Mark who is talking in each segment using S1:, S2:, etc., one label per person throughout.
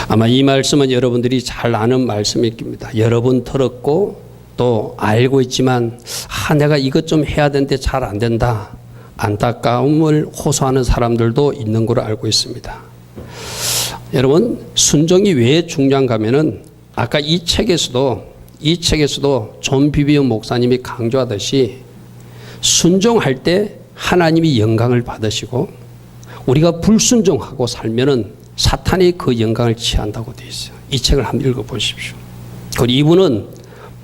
S1: 아마 이 말씀은 여러분들이 잘 아는 말씀일 겁니다. 여러 번 들었고 또 알고 있지만 내가 이것 좀 해야 되는데 잘 안 된다. 안타까움을 호소하는 사람들도 있는 걸로 알고 있습니다. 여러분, 순종이 왜 중요한가 하면은 아까 이 책에서도 존 비비언 목사님이 강조하듯이 순종할 때 하나님이 영광을 받으시고 우리가 불순종하고 살면은 사탄이 그 영광을 취한다고 되어 있어요. 이 책을 한번 읽어보십시오. 그리고 이분은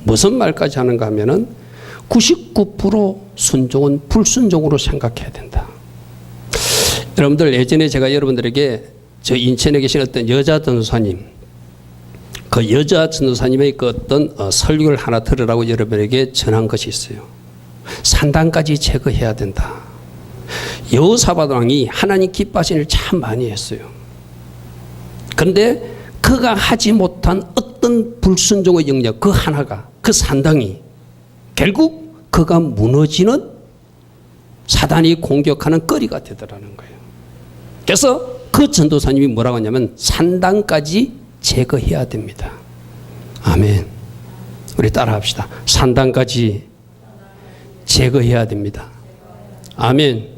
S1: 무슨 말까지 하는가 하면은 99% 순종은 불순종으로 생각해야 된다. 여러분들, 예전에 제가 여러분들에게 저 인천에 계신 어떤 여자 전도사님, 그 여자 전도사님의 그 어떤 설교를 하나 들으라고 여러분에게 전한 것이 있어요. 산당까지 제거해야 된다. 여호사밧 왕이 하나님 기뻐하시는 일을 참 많이 했어요. 그런데 그가 하지 못한 어떤 불순종의 영역, 그 하나가, 그 산당이 결국 그가 무너지는 사단이 공격하는 거리가 되더라는 거예요. 그래서 그 전도사님이 뭐라고 하냐면 산당까지 제거해야 됩니다. 아멘. 우리 따라 합시다. 산당까지 제거해야 됩니다. 아멘.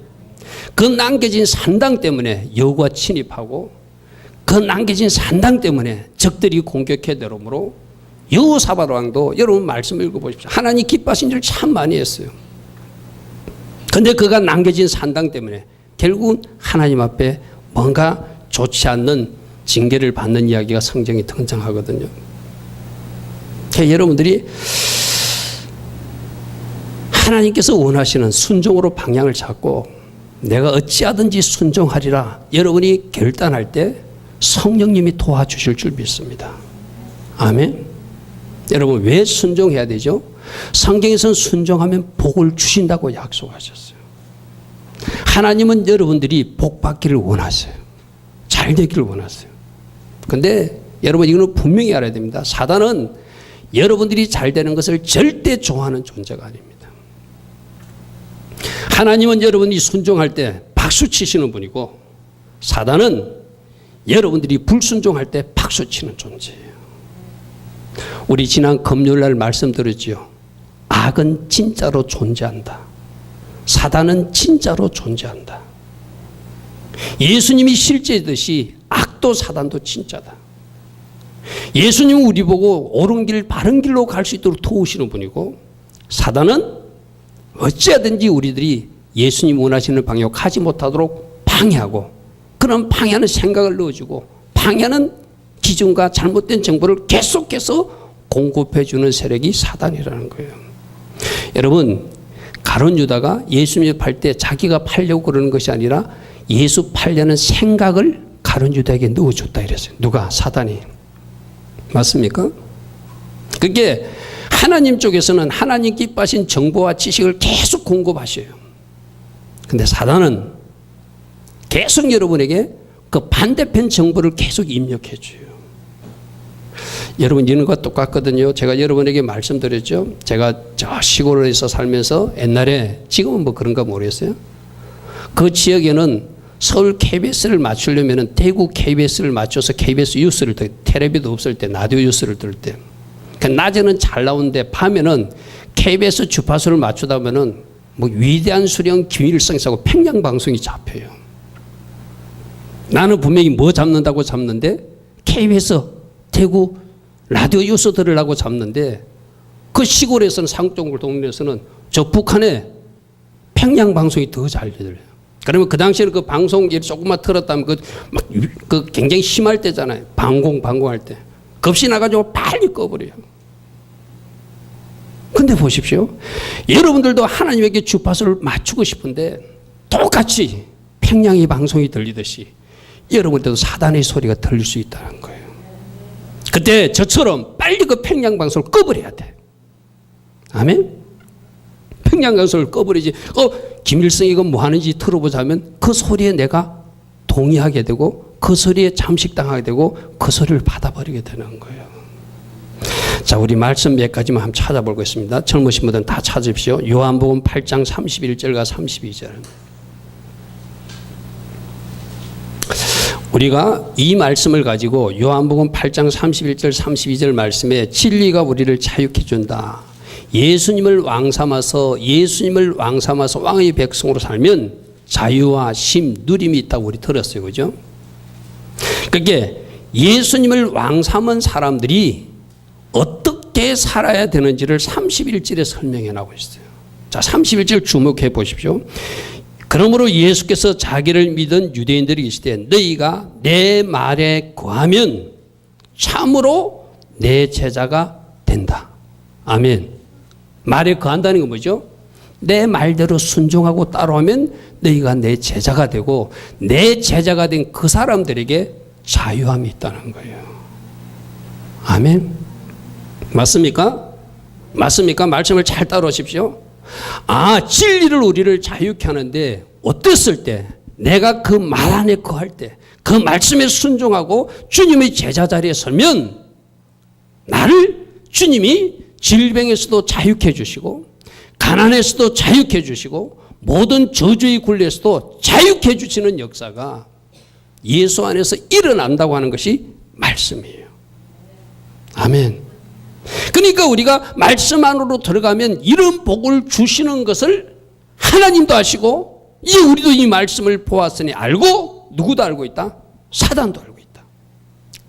S1: 그 남겨진 산당 때문에 여호와 침입하고 그 남겨진 산당 때문에 적들이 공격해 들어오므로 여호사밧 왕도 여러분 말씀 읽어보십시오. 하나님 기뻐하신 일을 참 많이 했어요. 그런데 그가 남겨진 산당 때문에 결국은 하나님 앞에 뭔가 좋지 않는 징계를 받는 이야기가 성경에 등장하거든요. 여러분들이 하나님께서 원하시는 순종으로 방향을 잡고 내가 어찌하든지 순종하리라 여러분이 결단할 때 성령님이 도와주실 줄 믿습니다. 아멘. 여러분, 왜 순종해야 되죠? 성경에서는 순종하면 복을 주신다고 약속하셨어요. 하나님은 여러분들이 복 받기를 원하세요. 잘 되기를 원하세요. 그런데 여러분, 이거는 분명히 알아야 됩니다. 사단은 여러분들이 잘 되는 것을 절대 좋아하는 존재가 아닙니다. 하나님은 여러분이 순종할 때 박수 치시는 분이고 사단은 여러분들이 불순종할 때 박수 치는 존재예요. 우리 지난 금요일날 말씀드렸지요. 악은 진짜로 존재한다. 사단은 진짜로 존재한다. 예수님이 실제듯이 악도 사단도 진짜다. 예수님은 우리 보고 옳은 길 바른 길로 갈 수 있도록 도우시는 분이고 사단은 어찌하든지 우리들이 예수님 원하시는 방향으로 가지 못하도록 방해하고 그런 방해하는 생각을 넣어주고 방해하는 기준과 잘못된 정보를 계속해서 공급해주는 세력이 사단이라는 거예요. 여러분, 가룟 유다가 예수님을 팔 때 자기가 팔려고 그러는 것이 아니라 예수 팔려는 생각을 가룟 유다에게 넣어줬다 이랬어요. 누가? 사단이. 맞습니까? 그게 하나님 쪽에서는 하나님 기뻐하신 정보와 지식을 계속 공급하셔요. 근데 사단은 계속 여러분에게 그 반대편 정보를 계속 입력해 줘요. 여러분, 이런 것과 똑같거든요. 제가 여러분에게 말씀드렸죠. 제가 저 시골에서 살면서 옛날에, 지금은 뭐 그런가 모르겠어요. 그 지역에는 서울 KBS를 맞추려면 대구 KBS를 맞춰서 KBS 뉴스를 들, 텔레비도 없을 때, 라디오 뉴스를 들을 때. 낮에는 잘 나오는데 밤에는 KBS 주파수를 맞추다 보면은 뭐 위대한 수령 김일성사고 평양 방송이 잡혀요. 나는 분명히 뭐 잡는다고 잡는데 KBS 대구 라디오 뉴스 들으려고 잡는데 그 시골에서는 상동굴 동네에서는 저 북한의 평양 방송이 더 잘 들려요. 그러면 그 당시에는 그 방송 조금만 틀었다면 그 굉장히 심할 때잖아요. 방공할 때. 급시 나가지고 빨리 꺼버려요. 근데 보십시오. 여러분들도 하나님에게 주파수를 맞추고 싶은데 똑같이 평양의 방송이 들리듯이 여러분들도 사단의 소리가 들릴 수 있다는 거예요. 그때 저처럼 빨리 그 평양 방송을 꺼버려야 돼. 아멘? 평양 방송을 꺼버리지. 김일성이 이거 뭐 하는지 들어보자면 그 소리에 내가 동의하게 되고 그 소리에 잠식당하게 되고 그 소리를 받아버리게 되는 거예요. 자, 우리 말씀 몇 가지만 한번 찾아보겠습니다. 젊으신 분들은 다 찾으십시오. 요한복음 8장 31절과 32절. 우리가 이 말씀을 가지고 요한복음 8장 31절 32절 말씀에 진리가 우리를 자유케 준다. 예수님을 왕 삼아서 왕의 백성으로 살면 자유와 쉼, 누림이 있다고 우리 들었어요. 그죠? 그게 예수님을 왕 삼은 사람들이 어떻게 살아야 되는지를 31절에 설명해 나오고 있어요. 자, 31절 주목해 보십시오. 그러므로 예수께서 자기를 믿은 유대인들이 계시되 너희가 내 말에 거하면 참으로 내 제자가 된다. 아멘. 말에 거한다는 건 뭐죠? 내 말대로 순종하고 따라오면 너희가 내 제자가 되고 내 제자가 된 그 사람들에게 자유함이 있다는 거예요. 아멘. 맞습니까? 맞습니까? 말씀을 잘 따라오십시오. 진리를 우리를 자유케 하는데 어땠을 때 내가 그 말 안에 거할 때 그 말씀에 순종하고 주님의 제자 자리에 서면 나를 주님이 질병에서도 자유케 해주시고 가난에서도 자유케 해주시고 모든 저주의 굴레에서도 자유케 해주시는 역사가 예수 안에서 일어난다고 하는 것이 말씀이에요. 아멘. 그러니까 우리가 말씀 안으로 들어가면 이런 복을 주시는 것을 하나님도 아시고 우리도 이 말씀을 보았으니 알고 누구도 알고 있다? 사단도 알고 있다.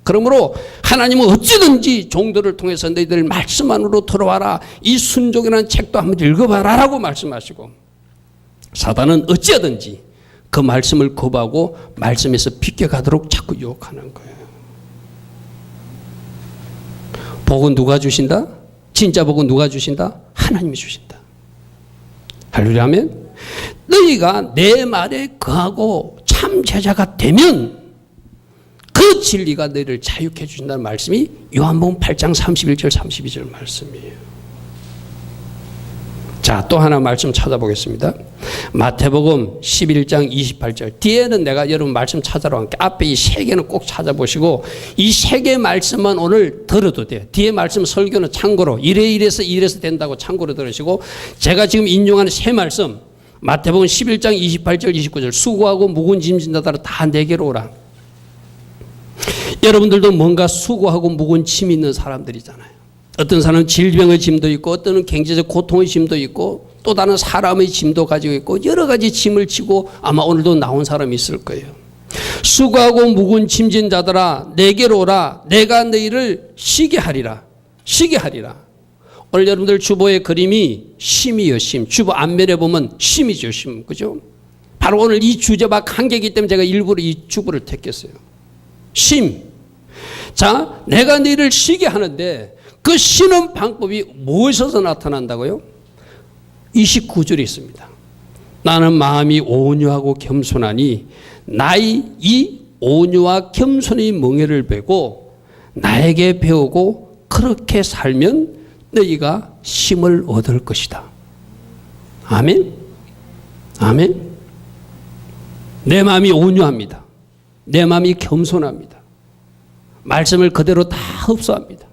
S1: 그러므로 하나님은 어찌든지 종들을 통해서 너희들 말씀 안으로 들어와라. 이 순종이라는 책도 한번 읽어봐라 라고 말씀하시고 사단은 어찌하든지 그 말씀을 거부하고 말씀에서 비껴가도록 자꾸 유혹하는 거예요. 복은 누가 주신다? 진짜 복은 누가 주신다? 하나님이 주신다. 할렐루야 하면 너희가 내 말에 거하고 참 제자가 되면 그 진리가 너희를 자유케 해주신다는 말씀이 요한복음 8장 31절 32절 말씀이에요. 자, 또 하나 말씀 찾아보겠습니다. 마태복음 11장 28절. 뒤에는 내가 여러분 말씀 찾아러 갈게. 앞에 이 세 개는 꼭 찾아보시고 이 세 개 말씀만 오늘 들어도 돼요. 뒤에 말씀 설교는 참고로 이래서 된다고 참고로 들으시고 제가 지금 인용하는 세 말씀 마태복음 11장 28절 29절 수고하고 무거운 짐진 자들아 다 내게로 오라. 여러분들도 뭔가 수고하고 무거운 짐이 있는 사람들이잖아요. 어떤 사람은 질병의 짐도 있고 어떤 경제적 고통의 짐도 있고 또 다른 사람의 짐도 가지고 있고 여러 가지 짐을 지고 아마 오늘도 나온 사람이 있을 거예요. 수고하고 무거운 짐진 자들아 내게로 오라. 내가 너희를 쉬게 하리라. 쉬게 하리라. 오늘 여러분들 주보의 그림이 쉼이에요. 쉼. 주보 앞면에 보면 쉼이죠. 쉼. 그죠? 바로 오늘 이 주제와 관계이기 때문에 제가 일부러 이 주보를 택했어요. 쉼. 자, 내가 너희를 쉬게 하는데 그 쉬는 방법이 무엇에서 나타난다고요? 29절에 있습니다. 나는 마음이 온유하고 겸손하니 나의 이 온유와 겸손의 멍에를 베고 나에게 배우고 그렇게 살면 너희가 쉼을 얻을 것이다. 아멘? 아멘? 내 마음이 온유합니다. 내 마음이 겸손합니다. 말씀을 그대로 다 흡수합니다.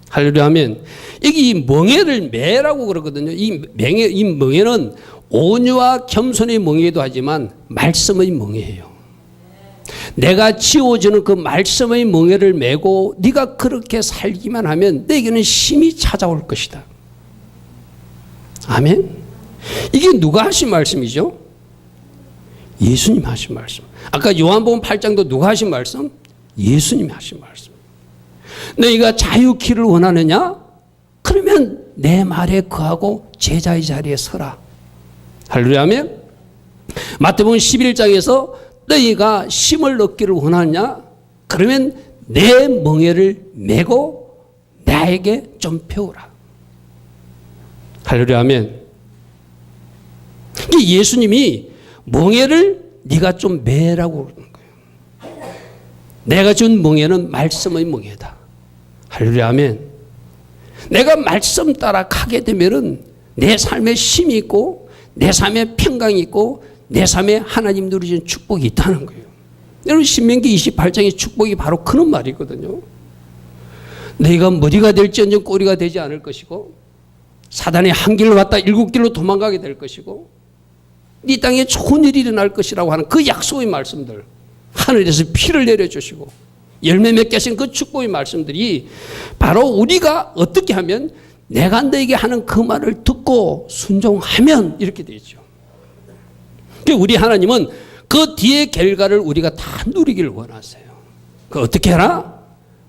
S1: 할렐루야 하면 이게 이 멍에를 매라고 그러거든요. 이 멍에는 온유와 겸손의 멍에도 하지만 말씀의 멍에예요. 내가 지워주는 그 말씀의 멍에를 메고 네가 그렇게 살기만 하면 너에게는 힘이 찾아올 것이다. 아멘. 이게 누가 하신 말씀이죠? 예수님 하신 말씀. 아까 요한복음 8장도 누가 하신 말씀? 예수님이 하신 말씀. 너희가 자유키를 원하느냐? 그러면 내 말에 거하고 제자의 자리에 서라. 할렐루야 하면 마태복음 11장에서 너희가 쉼을 얻기를 원하느냐? 그러면 내 멍에를 메고 나에게 좀 배우라. 할렐루야 하면 예수님이 멍에를 네가 좀 매라고 그러는 거예요. 내가 준 멍에는 말씀의 멍에다. 할렐루야 하면 내가 말씀 따라 가게 되면은 내 삶에 힘이 있고 내 삶에 평강이 있고 내 삶에 하나님 누리신 축복이 있다는 거예요. 여러분 신명기 28장의 축복이 바로 그런 말이거든요. 너희가 머리가 될지언정 꼬리가 되지 않을 것이고 사단이 한 길로 왔다 7길로 도망가게 될 것이고 네 땅에 좋은 일이 일어날 것이라고 하는 그 약속의 말씀들 하늘에서 피를 내려주시고 열매 맺게 하신 그 축복의 말씀들이 바로 우리가 어떻게 하면 내가 너에게 하는 그 말을 듣고 순종하면 이렇게 되죠. 우리 하나님은 그 뒤의 결과를 우리가 다 누리기를 원하세요. 그 어떻게 해라?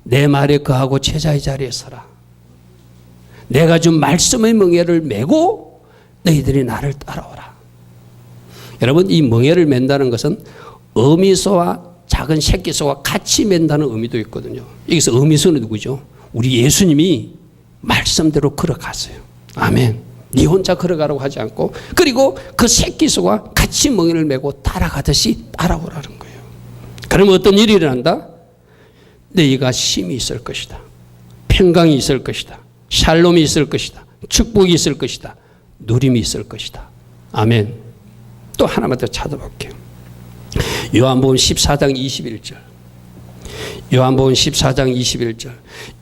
S1: 내 말에 거하고 제자의 자리에 서라. 내가 준 말씀의 멍에를 메고 너희들이 나를 따라오라. 여러분, 이 멍에를 맨다는 것은 어미소와 작은 새끼소와 같이 맨다는 의미도 있거든요. 여기서 어미소는 누구죠? 우리 예수님이 말씀대로 걸어갔어요. 아멘. 네 혼자 걸어가라고 하지 않고, 그리고 그 새끼소가 같이 멍에를 메고 따라가듯이 따라오라는 거예요. 그러면 어떤 일이 일어난다? 너희가 쉼이 있을 것이다. 평강이 있을 것이다. 샬롬이 있을 것이다. 축복이 있을 것이다. 누림이 있을 것이다. 아멘. 또 하나만 더 찾아볼게요. 요한복음 14장 21절. 요한복음 14장 21절.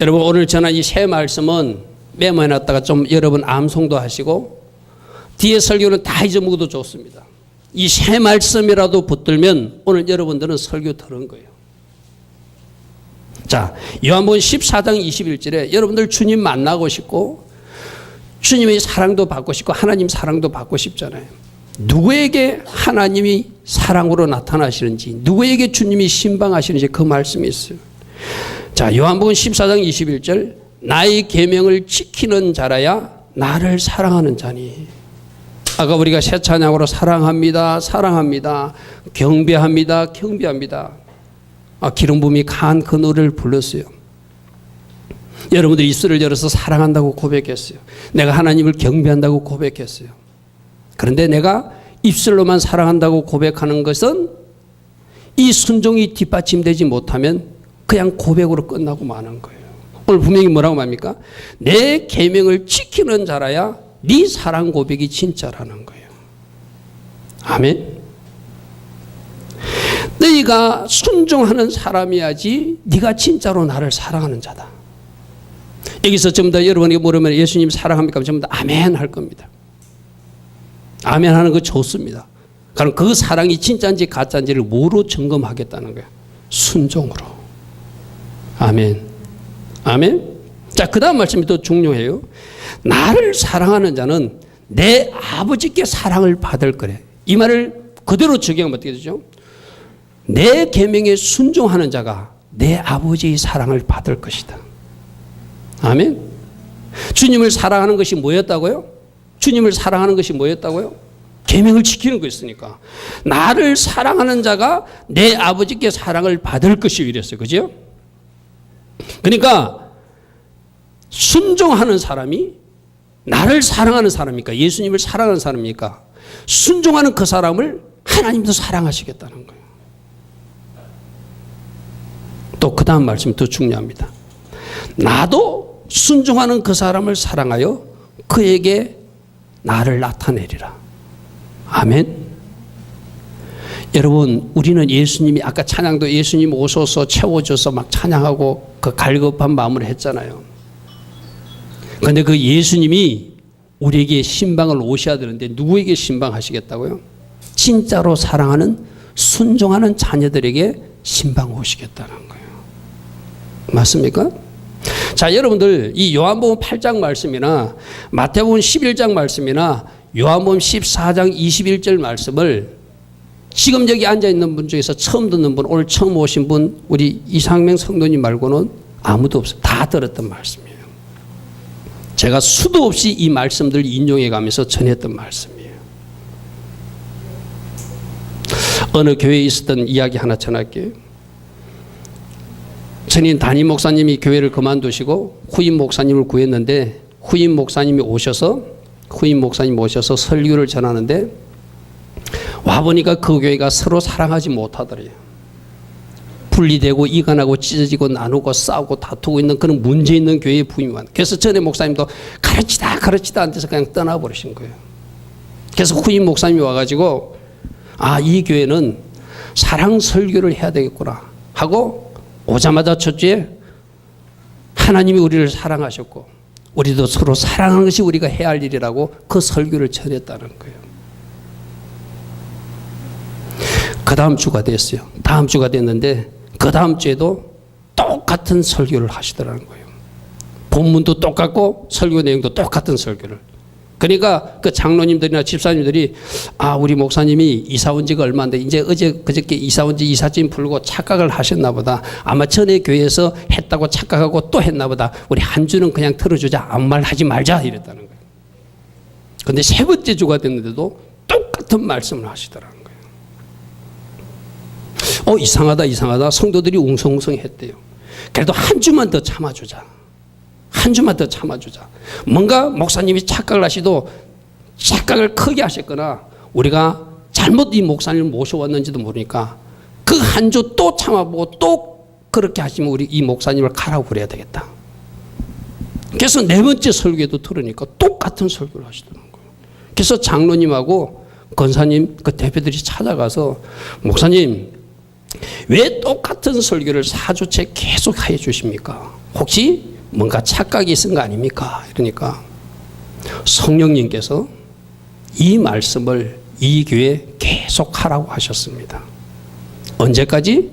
S1: 여러분, 오늘 전한 이 세 말씀은 메모해놨다가 좀 여러분 암송도 하시고, 뒤에 설교는 다 잊어먹어도 좋습니다. 이 세 말씀이라도 붙들면 오늘 여러분들은 설교 들은 거예요. 자, 요한복음 14장 21절에 여러분들 주님 만나고 싶고 주님의 사랑도 받고 싶고 하나님 사랑도 받고 싶잖아요. 누구에게 하나님이 사랑으로 나타나시는지, 누구에게 주님이 신방하시는지 그 말씀이 있어요. 자, 요한복음 14장 21절, 나의 계명을 지키는 자라야 나를 사랑하는 자니. 아까 우리가 새 찬양으로 사랑합니다, 사랑합니다, 경배합니다, 경배합니다. 기름 부음이 강한 그 노래를 불렀어요. 여러분들이 입술을 열어서 사랑한다고 고백했어요. 내가 하나님을 경배한다고 고백했어요. 그런데 내가 입술로만 사랑한다고 고백하는 것은 이 순종이 뒷받침되지 못하면 그냥 고백으로 끝나고 마는 거예요. 오늘 분명히 뭐라고 말합니까? 내 계명을 지키는 자라야 네 사랑 고백이 진짜라는 거예요. 아멘. 너희가 순종하는 사람이야지 네가 진짜로 나를 사랑하는 자다. 여기서 전부 다 여러분이 물으면 예수님 사랑합니까? 전부 다 아멘 할 겁니다. 아멘 하는 거 좋습니다. 그럼 그 사랑이 진짜인지 가짜인지를 뭐로 점검하겠다는 거예요? 순종으로. 아멘. 아멘. 자, 그 다음 말씀이 더 중요해요. 나를 사랑하는 자는 내 아버지께 사랑을 받을 거래. 이 말을 그대로 적용하면 어떻게 되죠? 내 계명에 순종하는 자가 내 아버지의 사랑을 받을 것이다. 아멘. 주님을 사랑하는 것이 뭐였다고요? 주님을 사랑하는 것이 뭐였다고요? 계명을 지키는 것이었으니까. 나를 사랑하는 자가 내 아버지께 사랑을 받을 것이 이랬어요. 그죠? 그러니까 순종하는 사람이 나를 사랑하는 사람입니까? 예수님을 사랑하는 사람입니까? 순종하는 그 사람을 하나님도 사랑하시겠다는 거예요. 또 그 다음 말씀이 더 중요합니다. 나도 순종하는 그 사람을 사랑하여 그에게 나를 나타내리라. 아멘. 여러분, 우리는 예수님이 아까 찬양도 예수님 오셔서 채워줘서 막 찬양하고 그 갈급한 마음으로 했잖아요. 그런데 그 예수님이 우리에게 신방을 오셔야 되는데 누구에게 신방하시겠다고요? 진짜로 사랑하는 순종하는 자녀들에게 신방 오시겠다는 거예요. 맞습니까? 자, 여러분들 이 요한복음 8장 말씀이나 마태복음 11장 말씀이나 요한복음 14장 21절 말씀을 지금 여기 앉아있는 분 중에서 처음 듣는 분, 오늘 처음 오신 분, 우리 이상명 성도님 말고는 아무도 없어요. 다 들었던 말씀이에요. 제가 수도 없이 이 말씀들 인용해 가면서 전했던 말씀이에요. 어느 교회에 있었던 이야기 하나 전할게요. 전인 담임 목사님이 교회를 그만두시고 후임 목사님을 구했는데 후임 목사님이 오셔서 설교를 전하는데 와보니까 그 교회가 서로 사랑하지 못하더래요. 분리되고 이간하고 찢어지고 나누고 싸우고 다투고 있는 그런 문제 있는 교회의 부임이 많아요. 그래서 전에 목사님도 가르치다 안 돼서 그냥 떠나버리신 거예요. 그래서 후임 목사님이 와가지고 이 교회는 사랑 설교를 해야 되겠구나 하고 오자마자 첫 주에 하나님이 우리를 사랑하셨고 우리도 서로 사랑하는 것이 우리가 해야 할 일이라고 그 설교를 전했다는 거예요. 그 다음 주가 됐어요. 다음 주가 됐는데 그 다음 주에도 똑같은 설교를 하시더라는 거예요. 본문도 똑같고 설교 내용도 똑같은 설교를. 그러니까 그 장로님들이나 집사님들이 우리 목사님이 이사 온 지가 얼마인데 이제 그저께 이사 온 지 이삿짐 풀고 착각을 하셨나 보다. 아마 전에 교회에서 했다고 착각하고 또 했나 보다. 우리 한 주는 그냥 들어주자. 아무 말 하지 말자 이랬다는 거예요. 그런데 세 번째 주가 됐는데도 똑같은 말씀을 하시더라는 거예요. 이상하다. 성도들이 웅성웅성했대요. 그래도 한 주만 더 참아주자. 한 주만 더 참아주자. 뭔가 목사님이 착각을 하시도 착각을 크게 하셨거나 우리가 잘못 이 목사님을 모셔왔는지도 모르니까 그 한 주 또 참아보고 또 그렇게 하시면 우리 이 목사님을 가라고 그래야 되겠다. 그래서 네 번째 설교에도 들으니까 똑같은 설교를 하시더라고요. 그래서 장로님하고 권사님 그 대표들이 찾아가서 목사님 왜 똑같은 설교를 4주째 계속 해 주십니까? 혹시 뭔가 착각이 있은 거 아닙니까? 이러니까 성령님께서 이 말씀을 이 교회에 계속 하라고 하셨습니다. 언제까지?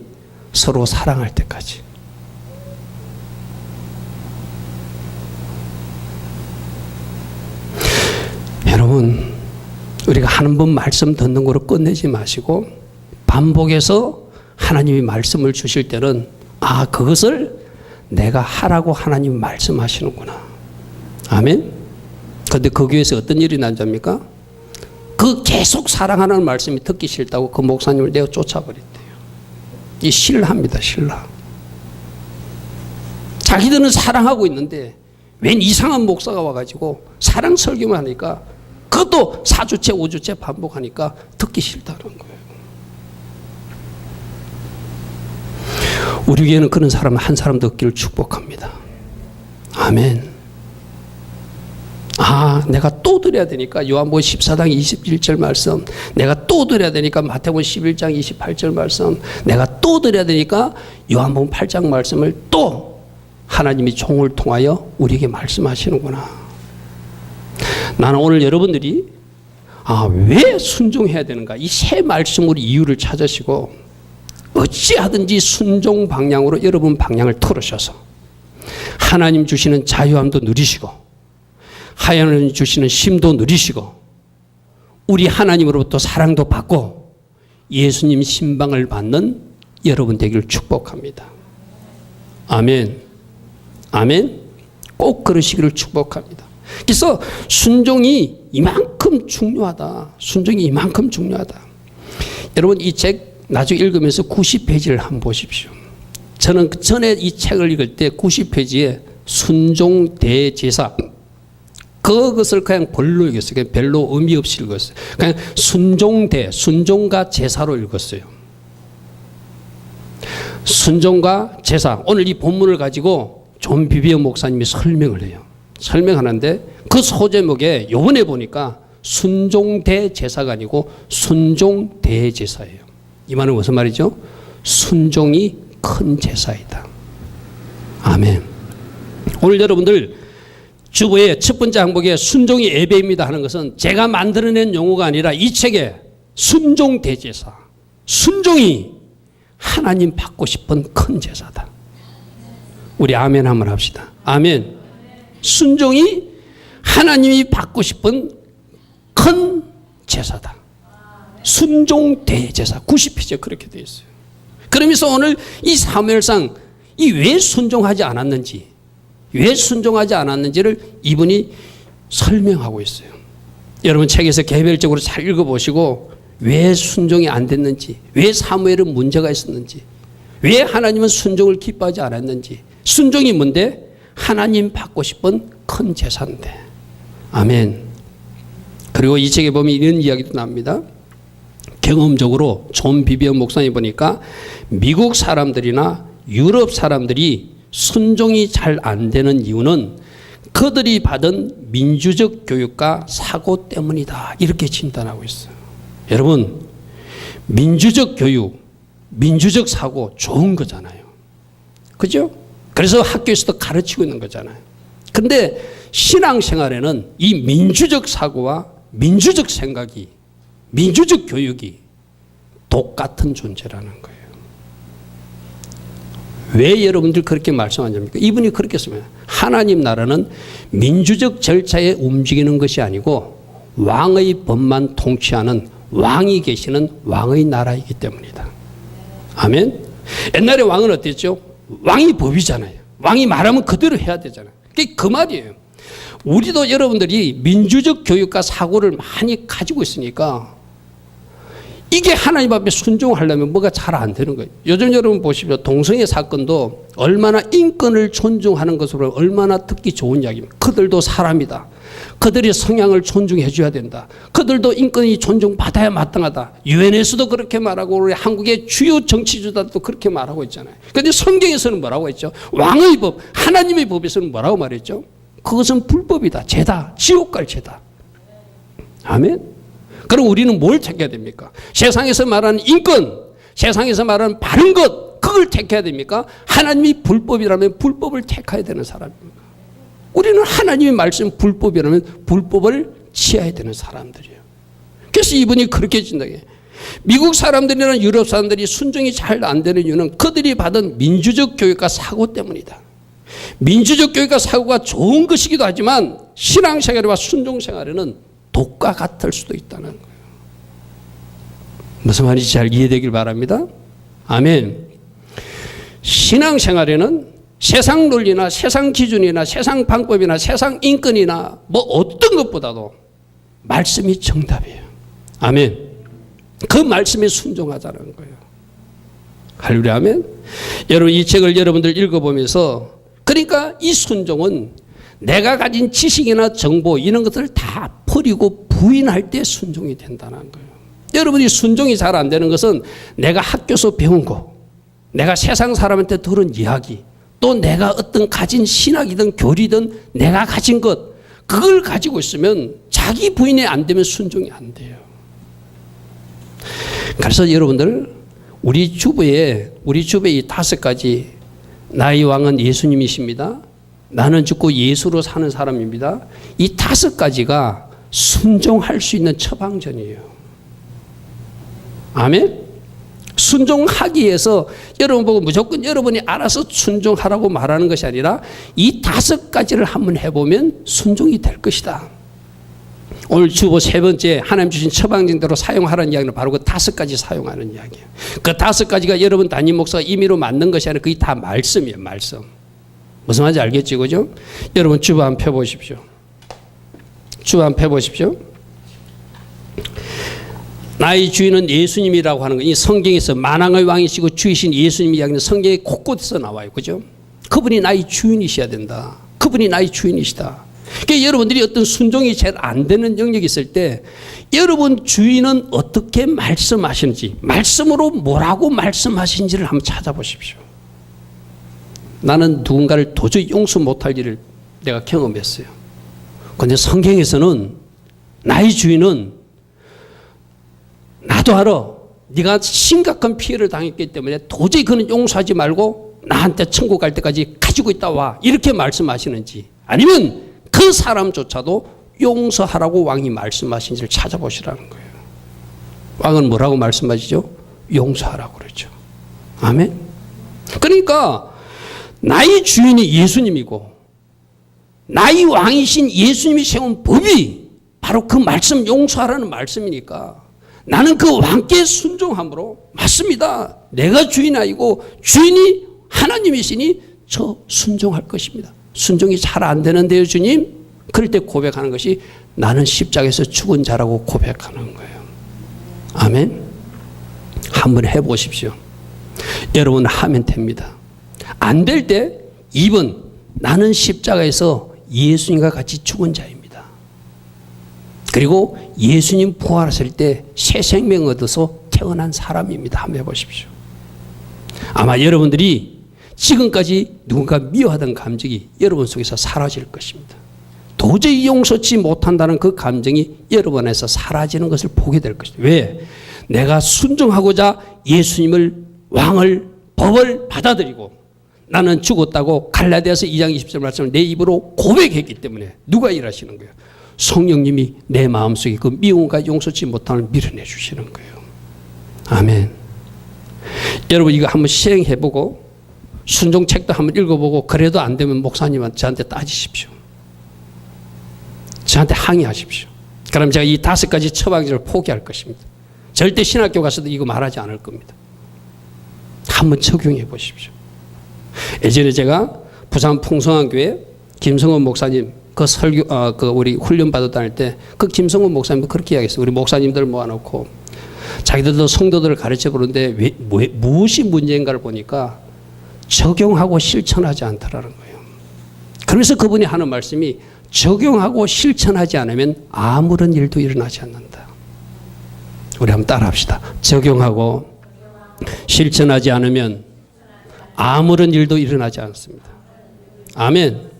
S1: 서로 사랑할 때까지. 여러분, 우리가 한 번 말씀 듣는 거로 끝내지 마시고 반복해서 하나님이 말씀을 주실 때는 그것을 내가 하라고 하나님 말씀하시는구나. 아멘. 그런데 그 교회에서 어떤 일이 난답니까? 그 계속 사랑하는 말씀이 듣기 싫다고 그 목사님을 내어 쫓아버렸대요. 이 신라합니다. 신라. 자기들은 사랑하고 있는데 웬 이상한 목사가 와가지고 사랑 설교만 하니까 그것도 4주째 5주째 반복하니까 듣기 싫다는 거예요. 우리 교회는 그런 사람 한 사람도 없기를 축복합니다. 아멘. 내가 또 드려야 되니까 요한복음 14장 21절 말씀, 내가 또 드려야 되니까 마태복음 11장 28절 말씀, 내가 또 드려야 되니까 요한복음 8장 말씀을 또 하나님이 종을 통하여 우리에게 말씀하시는구나. 나는 오늘 여러분들이 왜 순종해야 되는가 이 세 말씀으로 이유를 찾으시고 어찌하든지 순종 방향으로 여러분 방향을 틀으셔서 하나님 주시는 자유함도 누리시고 하나님 주시는 쉼도 누리시고 우리 하나님으로부터 사랑도 받고 예수님 신방을 받는 여러분 되기를 축복합니다. 아멘. 아멘. 꼭 그러시기를 축복합니다. 그래서 순종이 이만큼 중요하다. 순종이 이만큼 중요하다. 여러분 이 책 나중에 읽으면서 90페이지를 한번 보십시오. 저는 전에 이 책을 읽을 때 90페이지에 순종 대제사 그것을 그냥 별로 읽었어요. 그냥 별로 의미 없이 읽었어요. 그냥 순종과 제사로 읽었어요. 순종과 제사. 오늘 이 본문을 가지고 존 비비어 목사님이 설명을 해요. 설명하는데 그 소제목에 요번에 보니까 순종대제사가 아니고 순종대제사예요. 이 말은 무슨 말이죠? 순종이 큰 제사이다. 아멘. 오늘 여러분들 주보의 첫 번째 항목에 순종이 예배입니다 하는 것은 제가 만들어낸 용어가 아니라 이 책에 순종대제사, 순종이 하나님 받고 싶은 큰 제사다. 우리 아멘 한번 합시다. 아멘. 순종이 하나님이 받고 싶은 큰 제사다. 순종대제사 90페이지에 그렇게 되어 있어요. 그러면서 오늘 이 사무엘상 이 왜 순종하지 않았는지 왜 순종하지 않았는지를 이분이 설명하고 있어요. 여러분 책에서 개별적으로 잘 읽어보시고 왜 순종이 안 됐는지 왜 사무엘은 문제가 있었는지 왜 하나님은 순종을 기뻐하지 않았는지 순종이 뭔데? 하나님 받고 싶은 큰 제사인데. 아멘. 그리고 이 책에 보면 이런 이야기도 나옵니다. 경험적으로 존 비비어 목사님 보니까 미국 사람들이나 유럽 사람들이 순종이 잘 안 되는 이유는 그들이 받은 민주적 교육과 사고 때문이다. 이렇게 진단하고 있어요. 여러분, 민주적 교육, 민주적 사고 좋은 거잖아요. 그죠? 그래서 학교에서도 가르치고 있는 거잖아요. 근데 신앙생활에는 이 민주적 사고와 민주적 생각이 민주적 교육이 독 같은 존재라는 거예요. 왜 여러분들 그렇게 말씀하십니까? 이분이 그렇게 씁니다. 하나님 나라는 민주적 절차에 움직이는 것이 아니고 왕의 법만 통치하는 왕이 계시는 왕의 나라이기 때문이다. 아멘. 옛날에 왕은 어땠죠? 왕이 법이잖아요. 왕이 말하면 그대로 해야 되잖아요. 그게 그 말이에요. 우리도 여러분들이 민주적 교육과 사고를 많이 가지고 있으니까 이게 하나님 앞에 순종하려면 뭐가 잘 안 되는 거예요. 요즘 여러분 보십시오. 동성애 사건도 얼마나 인권을 존중하는 것으로 얼마나 듣기 좋은 이야기입니다. 그들도 사람이다. 그들의 성향을 존중해 줘야 된다. 그들도 인권이 존중받아야 마땅하다. 유엔에서도 그렇게 말하고 우리 한국의 주요 정치주자도 그렇게 말하고 있잖아요. 그런데 성경에서는 뭐라고 했죠? 왕의 법, 하나님의 법에서는 뭐라고 말했죠? 그것은 불법이다. 죄다. 지옥 갈 죄다. 아멘. 그럼 우리는 뭘 택해야 됩니까? 세상에서 말하는 인권, 세상에서 말하는 바른 것, 그걸 택해야 됩니까? 하나님이 불법이라면 불법을 택해야 되는 사람입니다. 우리는 하나님의 말씀 불법이라면 불법을 취해야 되는 사람들이에요. 그래서 이분이 그렇게 진다게 미국 사람들이나 유럽 사람들이 순종이 잘 안 되는 이유는 그들이 받은 민주적 교육과 사고 때문이다. 민주적 교육과 사고가 좋은 것이기도 하지만 신앙생활과 순종생활에는 독과 같을 수도 있다는 거예요. 무슨 말인지 잘 이해되길 바랍니다. 아멘. 신앙생활에는 세상 논리나 세상 기준이나 세상 방법이나 세상 인권이나 뭐 어떤 것보다도 말씀이 정답이에요. 아멘. 그 말씀에 순종하자는 거예요. 할렐루야. 아멘. 여러분 이 책을 여러분들 읽어보면서 그러니까 이 순종은 내가 가진 지식이나 정보 이런 것들을 다 버리고 부인할 때 순종이 된다는 거예요. 여러분이 순종이 잘 안 되는 것은 내가 학교에서 배운 거, 내가 세상 사람한테 들은 이야기, 또 내가 어떤 가진 신학이든 교리든 내가 가진 것, 그걸 가지고 있으면 자기 부인이 안 되면 순종이 안 돼요. 그래서 여러분들 우리 주부에 이 5가지 나의 왕은 예수님이십니다. 나는 죽고 예수로 사는 사람입니다. 이 5가지가 순종할 수 있는 처방전이에요. 아멘? 순종하기 위해서 여러분 보고 무조건 여러분이 알아서 순종하라고 말하는 것이 아니라 이 5가지를 한번 해보면 순종이 될 것이다. 오늘 주보 3번째 하나님 주신 처방전대로 사용하라는 이야기는 바로 그 5가지 사용하는 이야기예요. 그 5가지가 여러분 담임 목사가 임의로 만든 것이 아니라 그게 다 말씀이에요. 말씀. 무슨 말인지 알겠지, 그죠? 여러분 주보 한번 펴보십시오. 주보 한번 펴보십시오. 나의 주인은 예수님이라고 하는 거, 이 성경에서 만왕의 왕이시고 주이신 예수님 이야기는 성경에 곳곳에서 나와요, 그죠? 그분이 나의 주인이셔야 된다. 그분이 나의 주인이시다. 그러니까 여러분들이 어떤 순종이 잘 안 되는 영역이 있을 때 여러분 주인은 어떻게 말씀하시는지, 말씀으로 뭐라고 말씀하시는지를 한번 찾아보십시오. 나는 누군가를 도저히 용서 못할 일을 내가 경험했어요. 그런데 성경에서는 나의 주인은 나도 알아. 네가 심각한 피해를 당했기 때문에 도저히 그는 용서하지 말고 나한테 천국 갈 때까지 가지고 있다 와. 이렇게 말씀하시는지 아니면 그 사람조차도 용서하라고 왕이 말씀하신지를 찾아보시라는 거예요. 왕은 뭐라고 말씀하시죠? 용서하라고 그러죠. 아멘. 그러니까 나의 주인이 예수님이고 나의 왕이신 예수님이 세운 법이 바로 그 말씀 용서하라는 말씀이니까 나는 그 왕께 순종함으로 맞습니다. 내가 주인 아니고 주인이 하나님이시니 저 순종할 것입니다. 순종이 잘 안 되는데요, 주님? 그럴 때 고백하는 것이 나는 십자가에서 죽은 자라고 고백하는 거예요. 아멘. 한번 해보십시오. 여러분 하면 됩니다. 안 될 때 2번 나는 십자가에서 예수님과 같이 죽은 자입니다. 그리고 예수님 부활하실 때 새 생명 얻어서 태어난 사람입니다. 한번 해보십시오. 아마 여러분들이 지금까지 누군가 미워하던 감정이 여러분 속에서 사라질 것입니다. 도저히 용서치 못한다는 그 감정이 여러분 안에서 사라지는 것을 보게 될 것입니다. 왜? 내가 순종하고자 예수님을 왕을 법을 받아들이고 나는 죽었다고 갈라디아서 2장 20절 말씀을 내 입으로 고백했기 때문에 누가 일하시는 거예요? 성령님이 내 마음속에 그 미움과 용서치 못함을 밀어내 주시는 거예요. 아멘. 여러분 이거 한번 시행해보고 순종책도 한번 읽어보고 그래도 안 되면 목사님한테 저한테 따지십시오. 저한테 항의하십시오. 그럼 제가 이 5가지 처방전을 포기할 것입니다. 절대 신학교 가서도 이거 말하지 않을 겁니다. 한번 적용해 보십시오. 예전에 제가 부산 풍성한교회 김성원 목사님 그 설교 우리 훈련 받아 다닐 때 그 김성원 목사님도 그렇게 이야기했어요. 우리 목사님들 모아놓고 자기들도 성도들을 가르쳐 보는데 무엇이 문제인가를 보니까 적용하고 실천하지 않더라는 거예요. 그래서 그분이 하는 말씀이 적용하고 실천하지 않으면 아무런 일도 일어나지 않는다. 우리 한번 따라합시다. 적용하고 실천하지 않으면 아무런 일도 일어나지 않습니다. 아멘.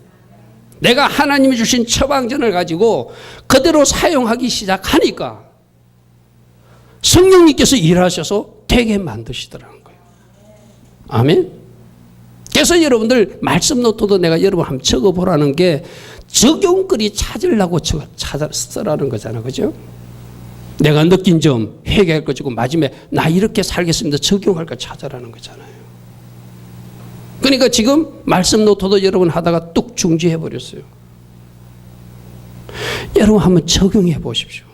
S1: 내가 하나님이 주신 처방전을 가지고 그대로 사용하기 시작하니까 성령님께서 일하셔서 되게 만드시더라는 거예요. 아멘. 그래서 여러분들 말씀 노트도 내가 여러분 한번 적어보라는 게 적용거리 찾으려고 쓰라는 거잖아. 그죠? 내가 느낀 점 회개할 거 주고 마지막에 나 이렇게 살겠습니다. 적용할 거 찾아라는 거잖아요. 그러니까 지금 말씀 노트도 여러분 하다가 뚝 중지해 버렸어요. 여러분 한번 적용해 보십시오.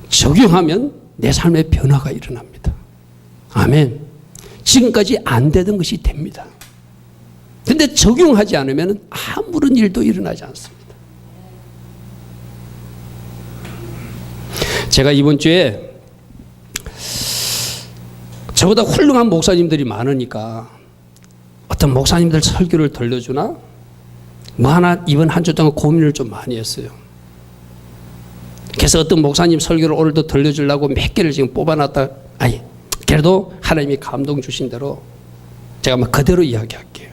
S1: 적용하면 내 삶의 변화가 일어납니다. 아멘. 지금까지 안 되던 것이 됩니다. 그런데 적용하지 않으면 아무런 일도 일어나지 않습니다. 제가 이번 주에 저보다 훌륭한 목사님들이 많으니까 어떤 목사님들 설교를 들려주나 뭐 하나 이번 한 주 동안 고민을 좀 많이 했어요. 그래서 어떤 목사님 설교를 오늘도 들려주려고 몇 개를 지금 뽑아놨다. 아니 그래도 하나님이 감동 주신 대로 제가 막 그대로 이야기할게요.